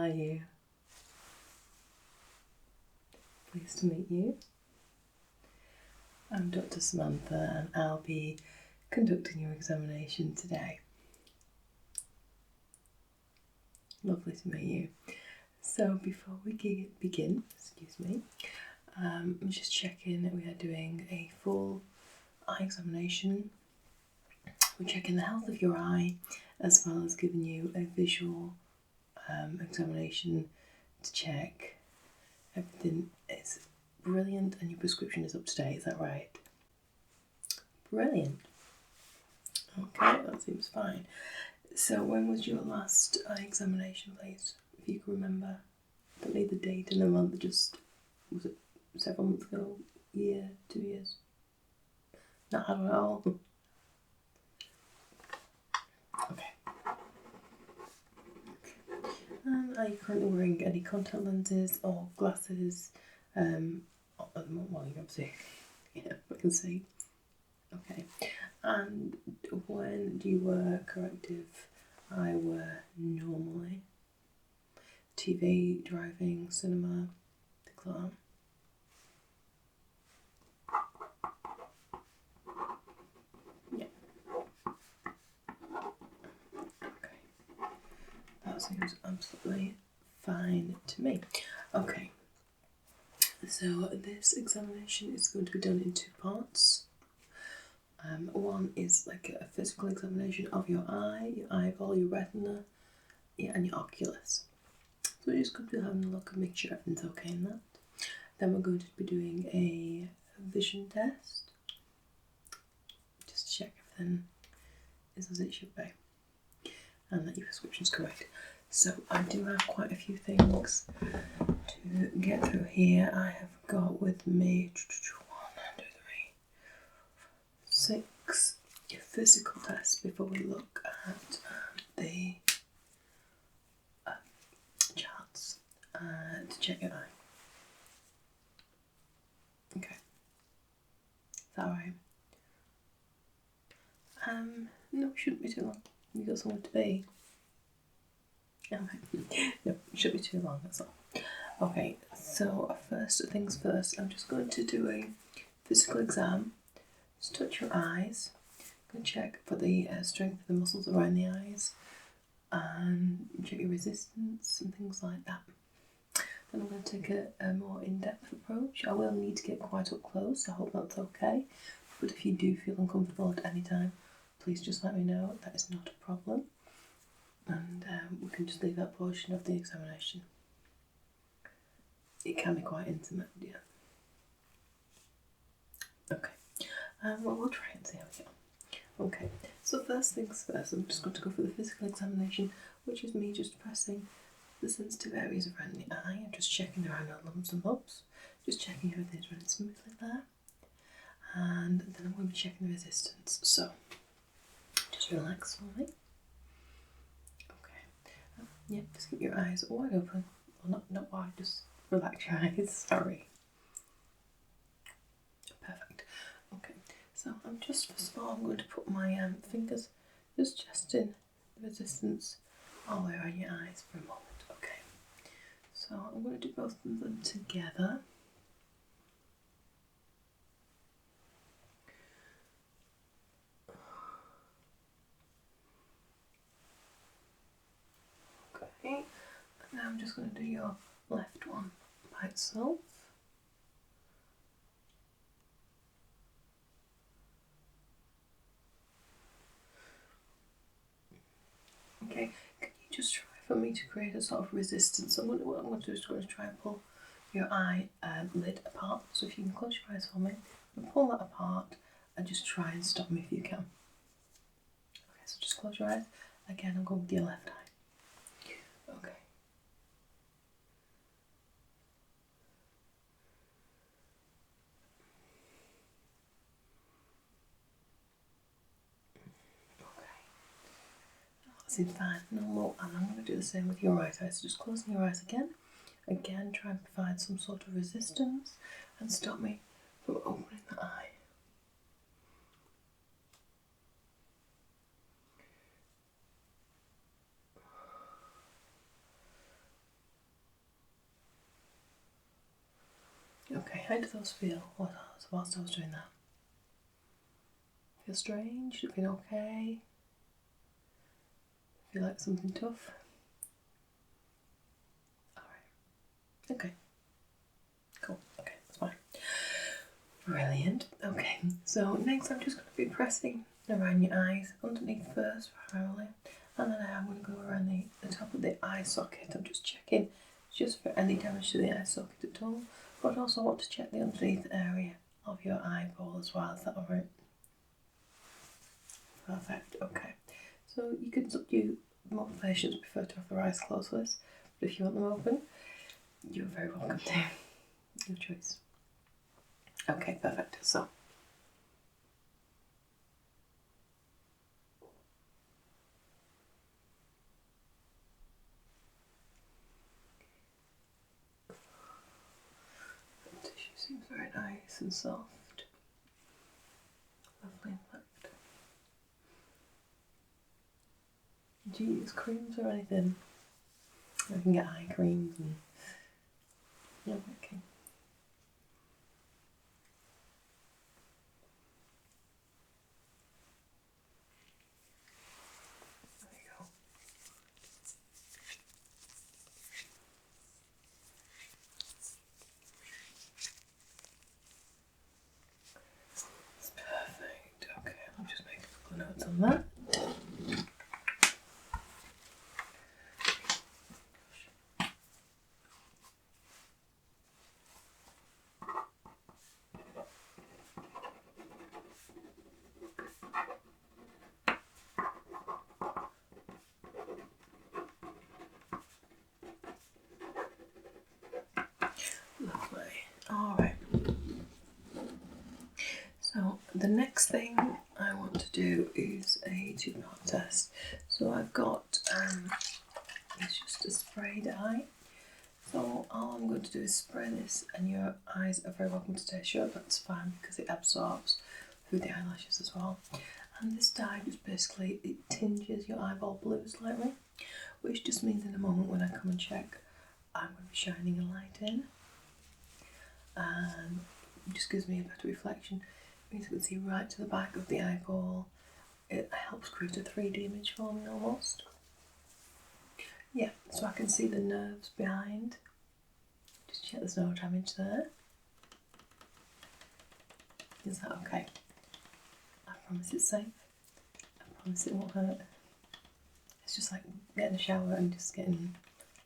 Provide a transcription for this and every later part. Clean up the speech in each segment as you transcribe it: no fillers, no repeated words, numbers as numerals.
are you? Pleased to meet you. I'm Dr. Samantha and I'll be conducting your examination today. Lovely to meet you. So before we begin, I'm just checking that we are doing a full eye examination. We're checking the health of your eye as well as giving you a visual examination to check everything is brilliant and your prescription is up to date. Is that right? Brilliant. Okay, that seems fine. So when was your last eye examination, please? If you can remember. Don't need the date and the month, just, was it several months ago? Year, 2 years? Not at all. Okay. Are you currently wearing any contact lenses or glasses? At the moment, well, you can see. Yeah, I can see. Okay. And when do you wear corrective eyewear normally? TV, driving, cinema, things like that. Yeah. Okay. That seems absolutely fine to me. Okay. So this examination is going to be done in 2 parts. One is like a physical examination of your eye, your eyeball, your retina, and your oculus. So we're just going to be having a look and make sure everything's okay in that. Then we're going to be doing a vision test. Just to check everything is as it should be. And that your prescription's correct. So I do have quite a few things to get through here. I have got with me 1, 2, 3, 6 physical tests before we look at the charts to check your eye. Okay. Is that alright? No, it shouldn't be too long. You've got somewhere to be. Okay. No, it shouldn't be too long, that's all. Okay, so first things first, I'm just going to do a physical exam. Just touch your eyes. I'm going to check for the strength of the muscles around the eyes and check your resistance and things like that. Then I'm going to take a more in-depth approach. I will need to get quite up close, I hope that's okay. But if you do feel uncomfortable at any time, please just let me know. That is not a problem. And we can just leave that portion of the examination. It can be quite intimate, yeah. Okay, well, we'll try and see how we go. Okay, so first things first, I'm just going to go for the physical examination, which is me just pressing the sensitive areas around the eye. I'm just checking there are no lumps and bumps, just checking everything's running smoothly there. And then I'm going to be checking the resistance, so just relax for me. Okay, yeah, just keep your eyes wide open. Well, not wide, just relax your eyes, sorry. Perfect. Okay, so I'm just, first of all, I'm going to put my fingers just in the resistance all the way around your eyes for a moment. Okay, so I'm going to do both of them together. Okay, and now I'm just going to do your left one by itself. Okay, can you just try for me to create a sort of resistance? So what I'm going to do is try and pull your eye lid apart. So if you can close your eyes for me and pull that apart and just try and stop me if you can. Okay, so just close your eyes. Again, I'm going with your left eye. Okay. Seems fine, normal, and I'm going to do the same with your right eye. So just closing your eyes again. Again, try and provide some sort of resistance and stop me from opening the eye. Okay, how do those feel whilst I was doing that? Feel strange? Does it feel okay? Feel like something tough? Alright. Okay. Cool. Okay, that's fine. Brilliant. Okay, so next I'm just going to be pressing around your eyes, underneath first, primarily, and then I'm going to go around the top of the eye socket. I'm just checking just for any damage to the eye socket at all, but also want to check the underneath area of your eyeball as well. Is that alright? Perfect. Okay. So you can do, most patients prefer to have their eyes closed for this, but if you want them open, you're very welcome to. Your choice. Okay, perfect. So the tissue seems very nice and soft. Lovely, in fact. Do you use creams or anything? I can get eye creams and yeah, okay. There you go. That's perfect. Okay, I'll just make a couple of notes on that. Lovely. Alright. So the next thing I want to do is a two-part test. So I've got, it's just a spray dye. So all I'm going to do is spray this, and your eyes are very welcome to take shut. That's fine because it absorbs through the eyelashes as well. And this dye just basically, it tinges your eyeball blue slightly, which just means in a moment when I come and check, I'm going to be shining a light in, and it just gives me a better reflection. It means I can see right to the back of the eyeball. It helps create a 3D image for me almost. Yeah, so I can see the nerves behind. Just check there's no damage there. Is that okay? I promise it's safe. I promise it won't hurt. It's just like getting a shower and just getting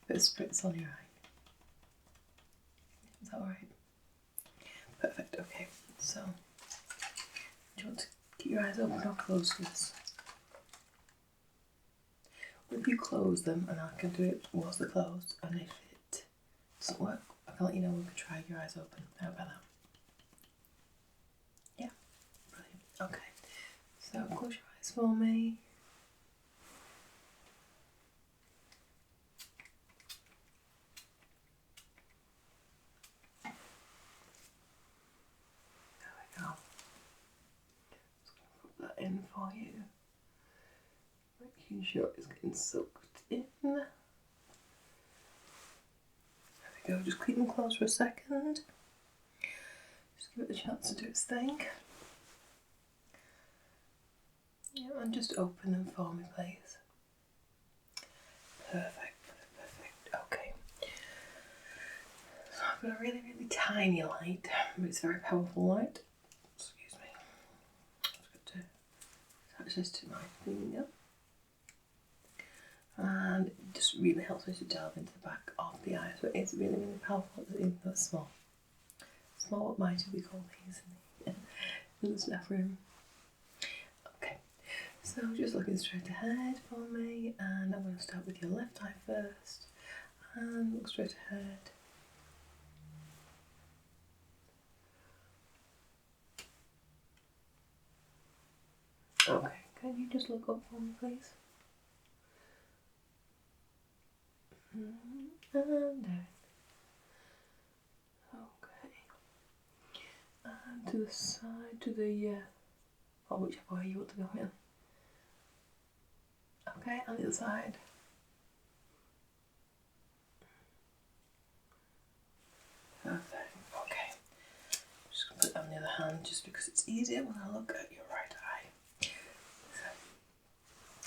a bit of spritz on your eye. Is that alright? Perfect, okay. So, do you want to keep your eyes open or closed for this? If you close them, and I can do it whilst they're closed, and if it doesn't work, I can let you know we can try your eyes open. How about that? Yeah, brilliant. Okay, so close your eyes for me. There we go. Just going to put that in for you. Making sure it's getting soaked in. There we go, just keep them closed for a second. Just give it a chance to do its thing. Yeah, and just open them for me, please. Perfect, perfect, okay. So I've got a really, really tiny light, but it's a very powerful light. Excuse me. Just got to attach this to my finger. And it just really helps me to delve into the back of the eye. So it's really, really powerful, even though it's small. Small but mighty, we call these in the staff room. Okay, so just looking straight ahead for me, and I'm going to start with your left eye first, and look straight ahead. Okay, can you just look up for me, please? And down. Okay. And to the side, to the, or whichever way you want to go in. Okay, on the other side. Perfect. Okay. and just because it's easier when I look at your right eye.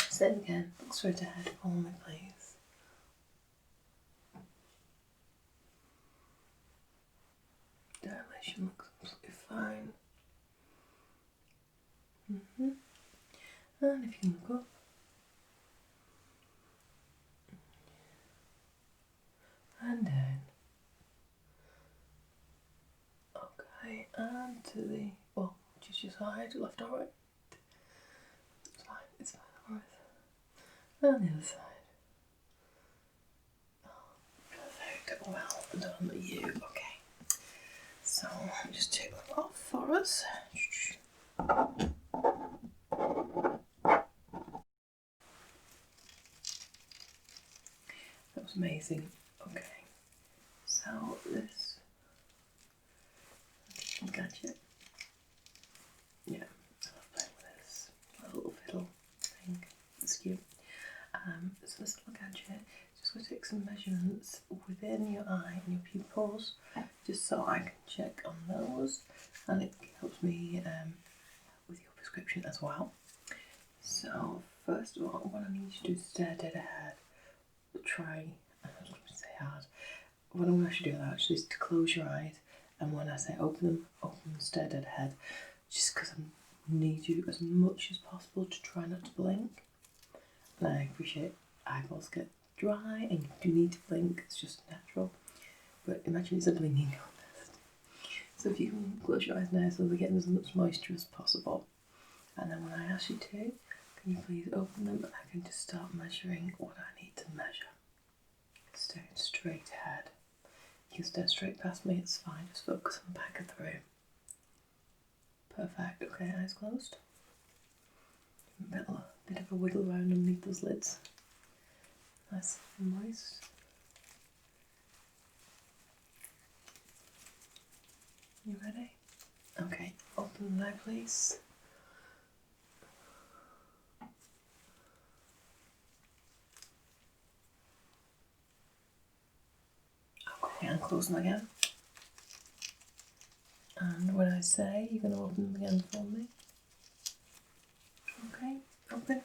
So, same again, look straight ahead, follow me please. Dilation looks absolutely fine. And if you can look up. And down. Okay, and to the, well, just your side, left or right. It's fine, alright. And the other side. Oh, perfect, well done you. Okay, so let me just take that off for us. That was amazing. Okay, so this gadget. Yeah, I love playing with this little fiddle thing. It's cute. So this little gadget is just going to take some measurements within your eye and your pupils, just so I can check on those, and it helps me with your prescription as well. So first of all, what I need you to do is stare dead ahead. Try, I was going to say hard. What I'm going to actually do actually is to close your eyes, and when I say open them, stare dead ahead, just because I need you as much as possible to try not to blink. And I appreciate eyeballs get dry and you do need to blink, it's just natural. But imagine it's a blinking contest. So if you can close your eyes now so they're getting as much moisture as possible. And then when I ask you to, can you please open them and I can just start measuring what I need to measure. Staring straight ahead. You can stare straight past me, it's fine, just focus on the back of the room. Perfect, okay, eyes closed. A bit of a wiggle around underneath those lids. Nice and moist. You ready? Okay, open them now please. Okay, and close them again. And when I say, you're going to open them again for me. Okay, open.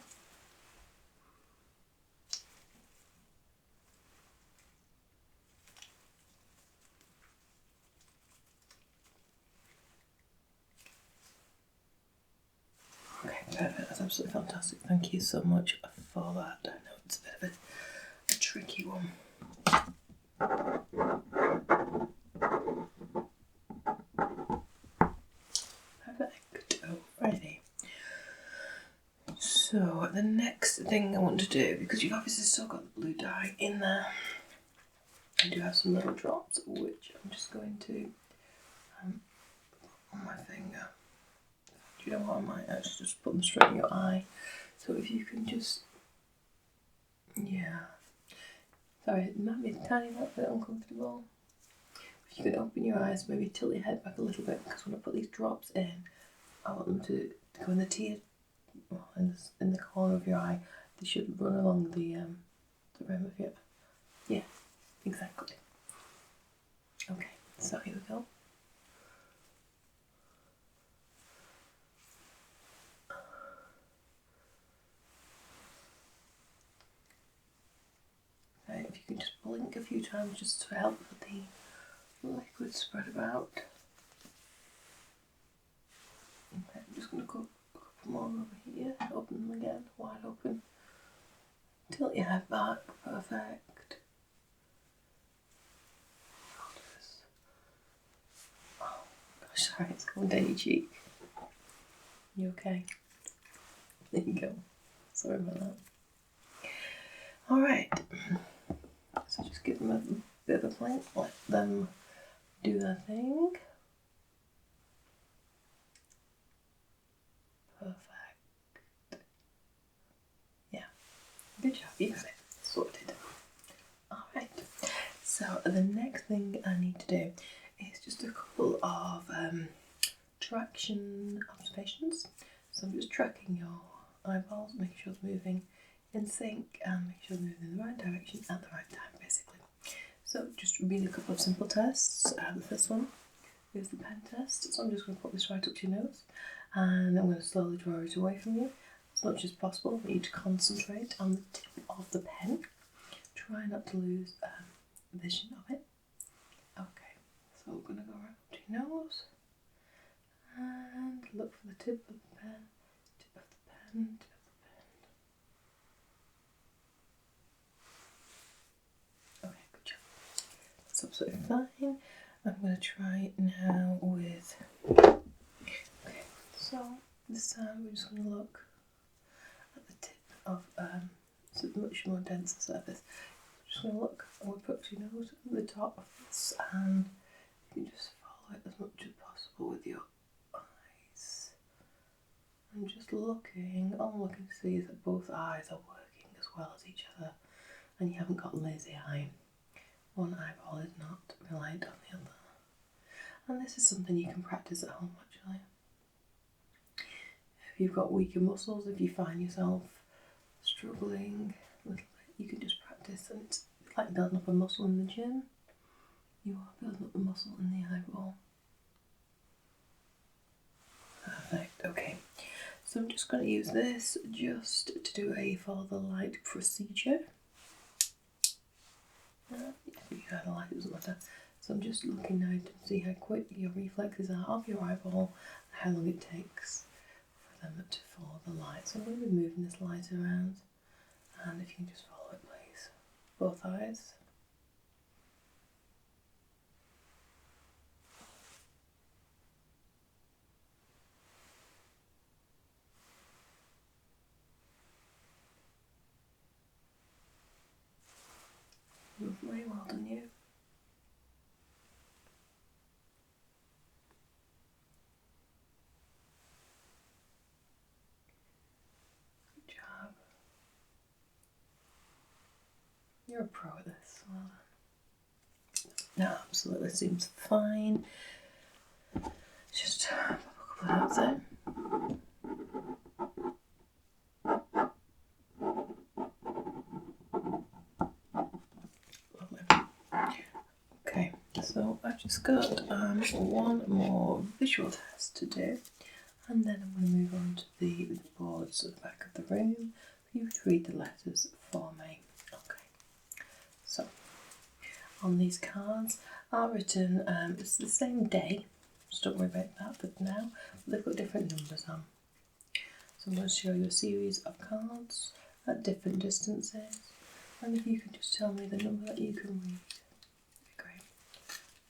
Okay, perfect. That's absolutely fantastic. Thank you so much for that. I know it's a bit of a tricky one. Perfect. Alrighty. So the next thing I want to do, because you've obviously still got the blue dye in there, I do have some little drops which I'm just going to on my finger. Do you know what, I might actually just put them straight in your eye. So if you can just, yeah, sorry, it might be a tiny little bit uncomfortable. If you can open your eyes, maybe tilt your head back a little bit, because when I put these drops in, I want them to go in the tear, well, in the corner of your eye. They should run along the rim of your, yeah, exactly. Okay, so here we go. If you can just blink a few times just to help with the liquid spread about. Okay, I'm just going to go a couple more over here, open them again, wide open. Tilt your head back, perfect. Oh gosh, sorry, it's going down your cheek. You okay? There you go. Sorry about that. Alright, so just give them a bit of a blink, let them do their thing. Perfect. Yeah, good job, you got it sorted. Alright, so the next thing I need to do is just a couple of traction observations. So I'm just tracking your eyeballs, making sure it's moving in sync and make sure they're moving in the right direction at the right time, basically. So just read a couple of simple tests. The first one Here's the pen test. So I'm just going to put this right up to your nose, and I'm going to slowly draw it away from you as much as possible. I want you to concentrate on the tip of the pen. Try not to lose vision of it. Okay, so we're going to go right up to your nose and look for the tip of the pen, tip of the pen, tip of the pen. Okay, good job. That's absolutely fine. I'm going to try now with, okay, so this time we're just going to look at the tip of, so it's a much more denser surface. Just going to look, and we'll put your nose at the top of this, and you can just follow it as much as possible with your eyes. I'm just looking, all I'm looking to see is that both eyes are working as well as each other, and you haven't got lazy eye. One eyeball is not reliant on the other. And this is something you can practice at home actually. If you've got weaker muscles, if you find yourself struggling a little bit, you can just practice, and it's like building up a muscle in the gym. You are building up the muscle in the eyeball. Perfect, okay. So I'm just going to use this just to do a follow the light procedure. If you have the light, it doesn't matter. So I'm just looking now to see how quick your reflexes are of your eyeball, how long it takes for them to follow the light. So I'm going to be moving this light around, and if you can just follow it please. Both eyes. Lovely, well done you. Good job. You're a pro at this, well done. No, absolutely seems fine. Just pop a couple of notes in. Okay, so I've just got one more visual test to do, and then I'm going to move on to the boards at the back of the room for you to read the letters for me. Okay, so on these cards are written, it's the same day, so don't worry about that for now, but they've got different numbers on. So I'm going to show you a series of cards at different distances, and if you can just tell me the number that you can read. Great.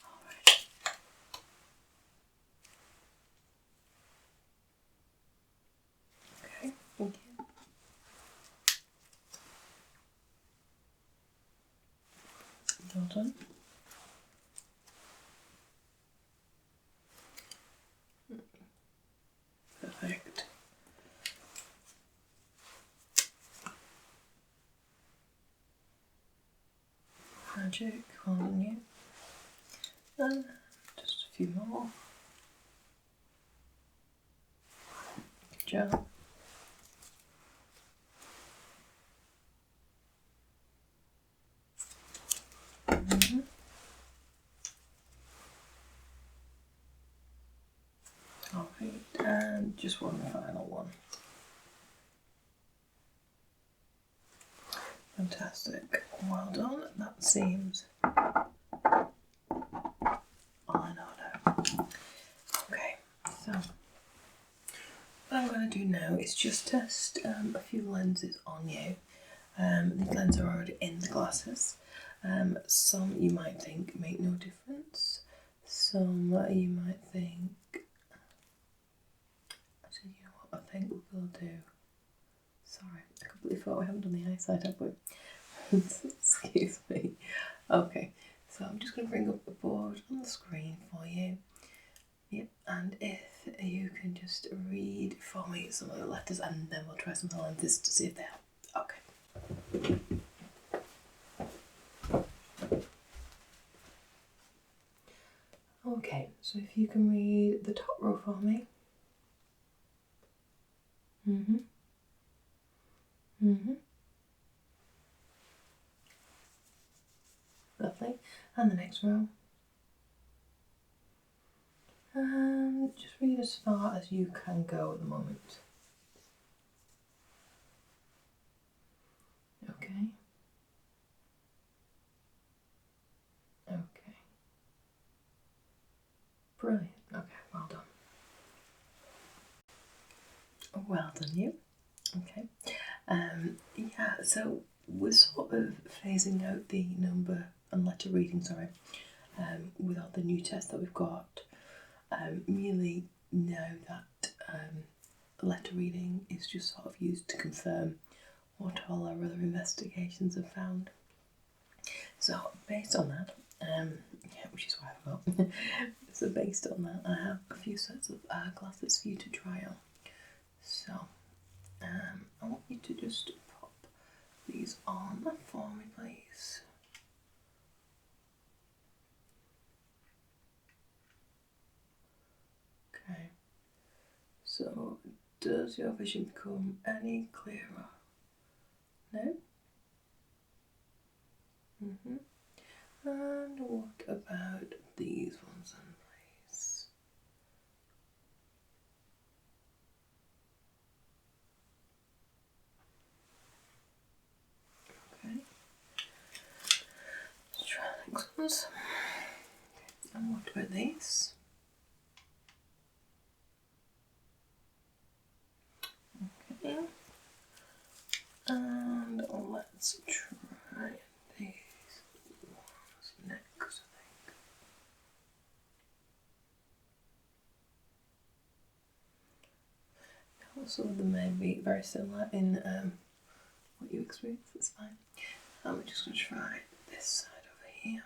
Alright. Okay, thank you. Well done. Perfect. Magic, well done you. And just a few more. Good job. Alright, and just one final one. Fantastic, well done. That seems all in order. Okay, so what I'm going to do now is just test a few lenses on you. These lenses are already in the glasses. Some you might think make no difference. Some you might think, actually, you know what I think we'll do. Sorry, I completely forgot we haven't done the eyesight, have we? Excuse me. Okay, so I'm just going to bring up the board on the screen for you. Yep, and if you can just read for me some of the letters, and then we'll try some of the lenses to see if they help. Okay. Okay, so if you can read the top row for me. Lovely. And the next row. read as far as you can go at the moment. Okay. Okay. Brilliant. Okay, well done. Well done, you. Okay. Yeah, so we're sort of phasing out the number and letter reading, with all the new tests that we've got. Merely know that letter reading is just sort of used to confirm what all our other investigations have found. So based on that, yeah, which is why I forgot. So based on that, I have a few sets of glasses for you to try on. So I want you to just pop these on for me, please. Okay. So does your vision become any clearer? No? And what about these ones then, please? Okay. Let's try the next ones. And what about these? Okay. And let's try these ones next, I think. Some of them may be very similar in what you experience, that's fine. I'm just going to try this side over here.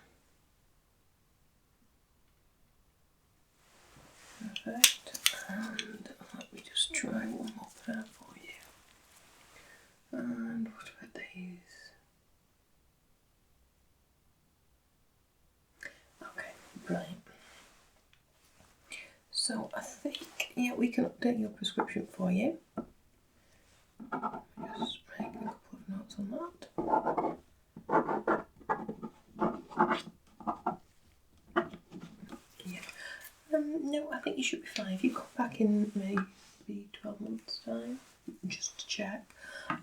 Perfect. And let me just try one more pair for you. And what about these? Okay, brilliant. So I think, yeah, we can update your prescription for you. Just make a couple of notes on that. Yeah. No, I think you should be fine. If you come back in maybe 12 months' time, just to check.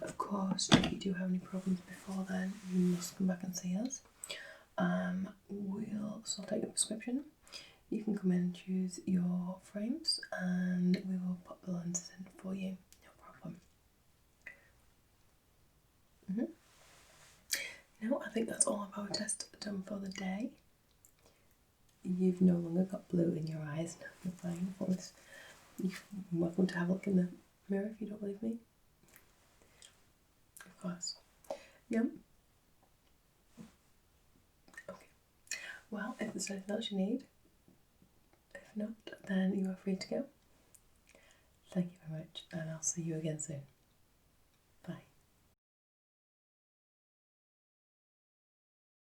Of course, if you do have any problems before then, you must come back and see us. We'll sort out your prescription. You can come in and choose your frames, and we will put the lenses in for you. No problem. No, I think that's all of our tests done for the day. You've no longer got blue in your eyes. No, you're fine. You're welcome to have a look in the mirror if you don't believe me. Of course. Yep. Okay. Well, if there's anything else you need, if not, then you are free to go. Thank you very much, and I'll see you again soon.